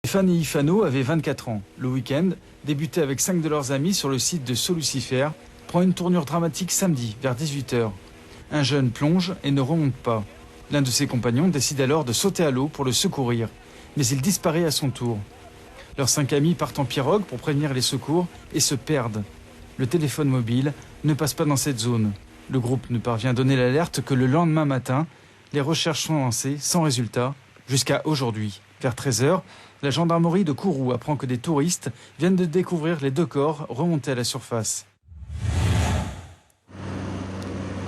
Stéphane et Ifano avaient 24 ans. Le week-end, débuté avec 5 de leurs amis sur le site de Sault-Lucifer, prend une tournure dramatique samedi, vers 18 h. Un jeune plonge et ne remonte pas. L'un de ses compagnons décide alors de sauter à l'eau pour le secourir, mais il disparaît à son tour. Leurs 5 amis partent en pirogue pour prévenir les secours et se perdent. Le téléphone mobile ne passe pas dans cette zone. Le groupe ne parvient à donner l'alerte que le lendemain matin. Les recherches sont lancées sans résultat jusqu'à aujourd'hui. Vers 13 h, la gendarmerie de Kourou apprend que des touristes viennent de découvrir les 2 corps remontés à la surface.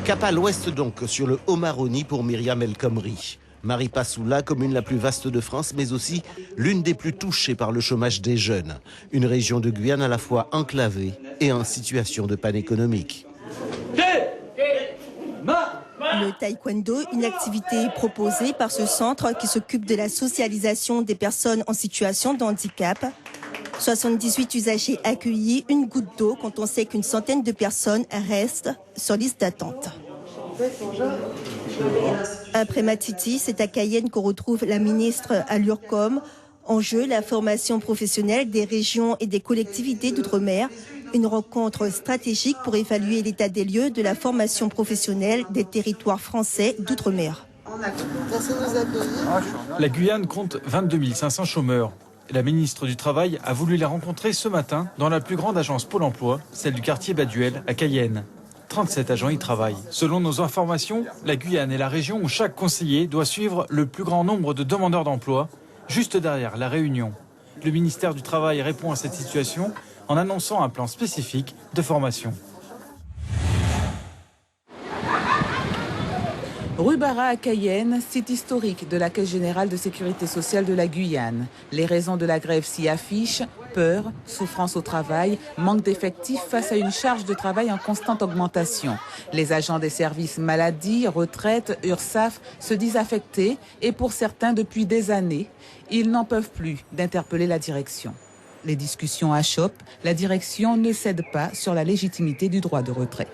Cap à l'ouest donc, sur le Haut-Maroni pour Myriam El Khomri. Maripasoula, commune la plus vaste de France, mais aussi l'une des plus touchées par le chômage des jeunes. Une région de Guyane à la fois enclavée et en situation de panne économique. Le taekwondo, une activité proposée par ce centre qui s'occupe de la socialisation des personnes en situation de handicap. 78 usagers accueillis, une goutte d'eau quand on sait qu'une centaine de personnes restent sur liste d'attente. Après Matiti, c'est à Cayenne qu'on retrouve la ministre à l'URCOM. En jeu, la formation professionnelle des régions et des collectivités d'outre-mer. Une rencontre stratégique pour évaluer l'état des lieux de la formation professionnelle des territoires français d'outre-mer. Merci de nous accueillir. La Guyane compte 22 500 chômeurs. La ministre du Travail a voulu les rencontrer ce matin dans la plus grande agence Pôle emploi, celle du quartier Baduel à Cayenne. 37 agents y travaillent. Selon nos informations, la Guyane est la région où chaque conseiller doit suivre le plus grand nombre de demandeurs d'emploi, juste derrière la Réunion. Le ministère du Travail répond à cette situation en annonçant un plan spécifique de formation. Rue Barra à Cayenne, site historique de la Caisse générale de sécurité sociale de la Guyane. Les raisons de la grève s'y affichent: peur, souffrance au travail, manque d'effectifs face à une charge de travail en constante augmentation. Les agents des services maladie, retraite, URSAF se disent affectés et pour certains depuis des années. Ils n'en peuvent plus d'interpeller la direction. Les discussions achoppent, la direction ne cède pas sur la légitimité du droit de retrait.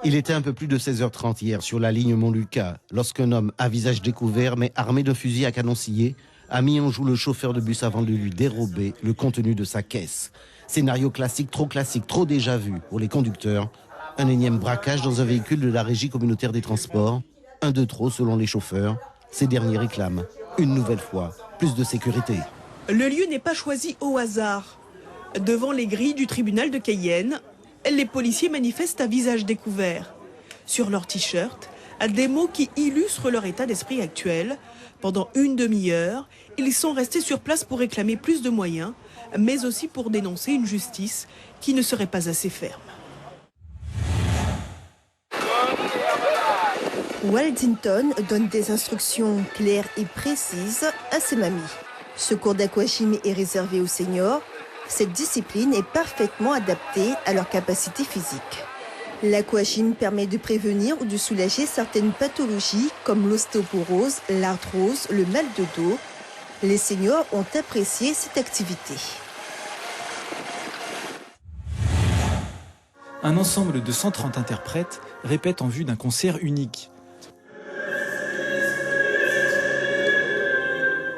Il était un peu plus de 16h30 hier sur la ligne Montlucas, lorsqu'un homme à visage découvert mais armé d'un fusil à canon scié a mis en joue le chauffeur de bus avant de lui dérober le contenu de sa caisse. Scénario classique, trop déjà vu pour les conducteurs. Un énième braquage dans un véhicule de la Régie communautaire des transports. Un de trop selon les chauffeurs. Ces derniers réclament, une nouvelle fois, plus de sécurité. Le lieu n'est pas choisi au hasard. Devant les grilles du tribunal de Cayenne, les policiers manifestent à visage découvert. Sur leur t-shirt, des mots qui illustrent leur état d'esprit actuel. Pendant une demi-heure, ils sont restés sur place pour réclamer plus de moyens, mais aussi pour dénoncer une justice qui ne serait pas assez ferme. Waldington donne des instructions claires et précises à ses mamies. Ce cours d'aquagym est réservé aux seniors. Cette discipline est parfaitement adaptée à leurs capacités physiques. L'aquagym permet de prévenir ou de soulager certaines pathologies comme l'ostéoporose, l'arthrose, le mal de dos. Les seniors ont apprécié cette activité. Un ensemble de 130 interprètes répète en vue d'un concert unique.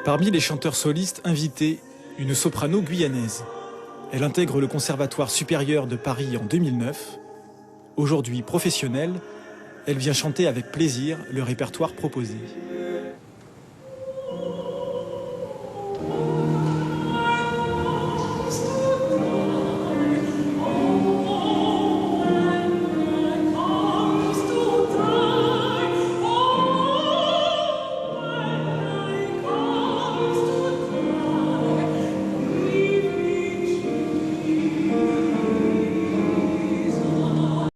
Parmi les chanteurs solistes invités, une soprano guyanaise. Elle intègre le Conservatoire supérieur de Paris en 2009. Aujourd'hui professionnelle, elle vient chanter avec plaisir le répertoire proposé.